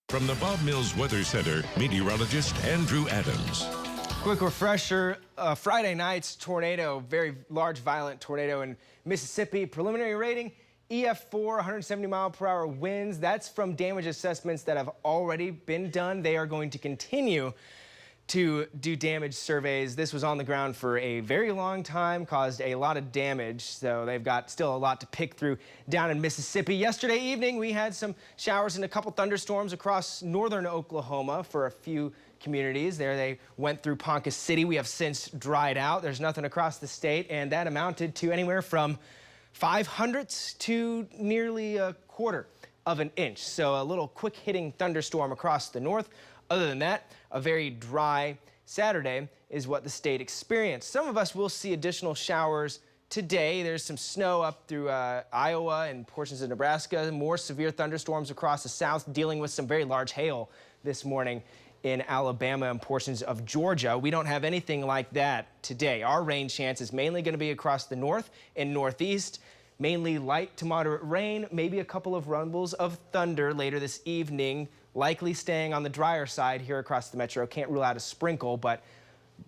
From the Bob Mills Weather Center, meteorologist Andrew Adams. Quick refresher, Friday night's tornado, very large violent tornado in Mississippi. Preliminary rating, EF4, 170 mile per hour winds. That's from damage assessments that have already been done. They are going to continue to do damage surveys. This was on the ground for a very long time, caused a lot of damage, so they've got still a lot to pick through down in Mississippi. Yesterday evening, we had some showers and a couple thunderstorms across northern Oklahoma for a few communities. There they went through Ponca City. We have since dried out. There's nothing across the state, and that amounted to anywhere from 0.05 to nearly a quarter of an inch. So a little quick hitting thunderstorm across the north. Other than that, a very dry Saturday is what the state experienced. Some of us will see additional showers today. There's some snow up through Iowa and portions of Nebraska. More severe thunderstorms across the south, dealing with some very large hail this morning in Alabama and portions of Georgia. We don't have anything like that today. Our rain chance is mainly going to be across the north and northeast. Mainly light to moderate rain, maybe a couple of rumbles of thunder later this evening, likely staying on the drier side here across the metro. Can't rule out a sprinkle, but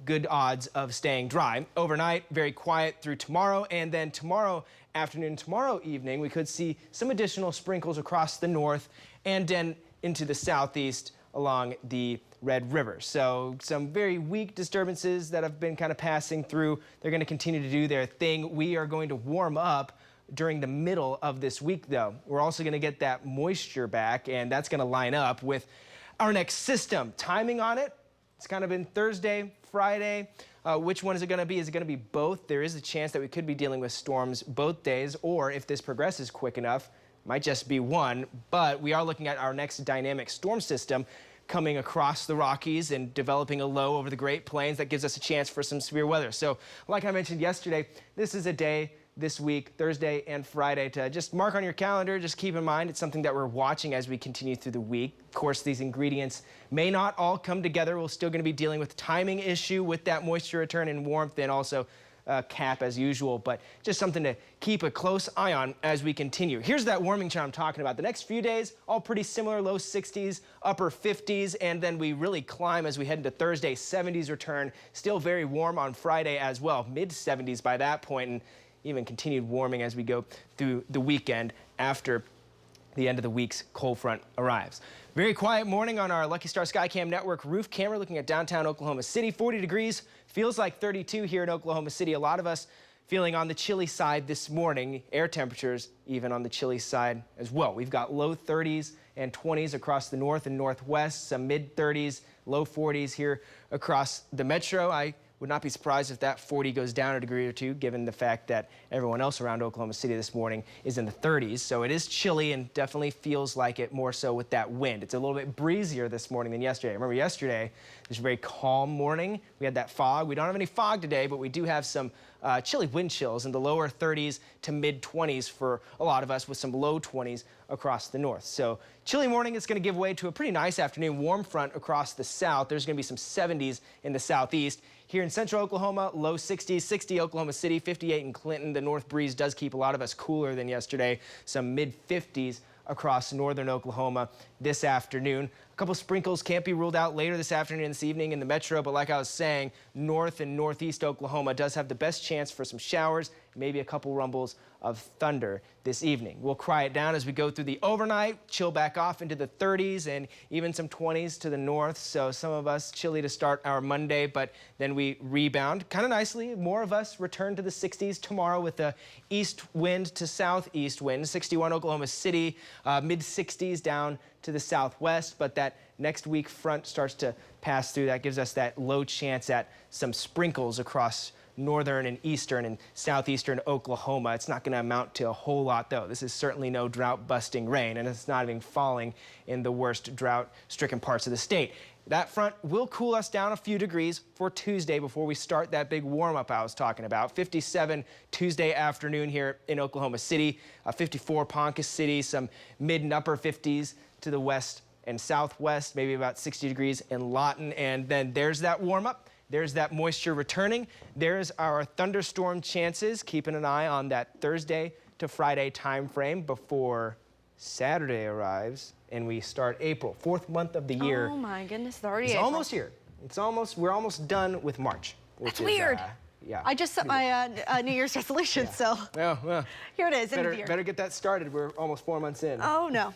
good odds of staying dry. Overnight, very quiet through tomorrow, and then tomorrow afternoon, tomorrow evening, we could see some additional sprinkles across the north and then into the southeast along the Red River. So some very weak disturbances that have been kind of passing through. They're going to continue to do their thing. We are going to warm up during the middle of this week, though. We're also going to get that moisture back, and that's going to line up with our next system. Timing on it, it's kind of been Thursday, Friday. Which one is it going to be? Is it going to be both? There is a chance that we could be dealing with storms both days, or if this progresses quick enough, might just be one. But we are looking at our next dynamic storm system coming across the Rockies and developing a low over the Great Plains that gives us a chance for some severe weather. So like I mentioned yesterday, this is a day this week, Thursday and Friday, to just mark on your calendar. Just keep in mind it's something that we're watching as we continue through the week. Of course, these ingredients may not all come together. We're still going to be dealing with the timing issue with that moisture return and warmth, and also cap as usual, but just something to keep a close eye on as we continue. Here's that warming chart I'm talking about. The next few days, all pretty similar, low 60s, upper 50s, and then we really climb as we head into Thursday. 70s return, still very warm on Friday as well, mid 70s by that point, and even continued warming as we go through the weekend after the end of the week's cold front arrives. Very quiet morning on our Lucky Star Skycam Network roof camera looking at downtown Oklahoma City. 40 degrees, feels like 32 here in Oklahoma City. A lot of us feeling on the chilly side this morning. Air temperatures even on the chilly side as well. We've got low 30s and 20s across the north and northwest, some mid 30s, low 40s here across the metro. I would not be surprised if that 40 goes down a degree or two, given the fact that everyone else around Oklahoma City this morning is in the 30s. So it is chilly and definitely feels like it more so with that wind. It's a little bit breezier this morning than yesterday. Remember yesterday, it was a very calm morning. We had that fog. We don't have any fog today, but we do have some chilly wind chills in the lower 30s to mid 20s for a lot of us, with some low 20s across the north. So chilly morning is going to give way to a pretty nice afternoon. Warm front across the south. There's going to be some 70s in the southeast. Here in central Oklahoma, low 60s, 60 Oklahoma City, 58 in Clinton. The north breeze does keep a lot of us cooler than yesterday. Some mid 50s across northern Oklahoma this afternoon. A couple sprinkles can't be ruled out later this afternoon and this evening in the metro, but like I was saying, north and northeast Oklahoma does have the best chance for some showers, maybe a couple rumbles of thunder this evening. We'll quiet down as we go through the overnight, chill back off into the 30s and even some 20s to the north. So some of us chilly to start our Monday, but then we rebound kind of nicely. More of us return to the 60s tomorrow with the east wind to southeast wind. 61 Oklahoma City, mid 60s down to the southwest, but that next week front starts to pass through. That gives us that low chance at some sprinkles across northern and eastern and southeastern Oklahoma. It's not going to amount to a whole lot, though. This is certainly no drought-busting rain, and it's not even falling in the worst drought-stricken parts of the state. That front will cool us down a few degrees for Tuesday before we start that big warm-up I was talking about. 57 Tuesday afternoon here in Oklahoma City, 54 Ponca City, some mid and upper 50s to the west and southwest, maybe about 60 degrees in Lawton. And then there's that warm-up. There's that moisture returning. There's our thunderstorm chances, keeping an eye on that Thursday to Friday time frame before Saturday arrives, and we start April, 4th month of the year. Oh my goodness, it's already It's April. almost here. We're almost done with March. That's weird. Yeah. I just set my New Year's resolution, so Well, here it is, end of the year. better get that started. We're almost 4 months in. Oh no.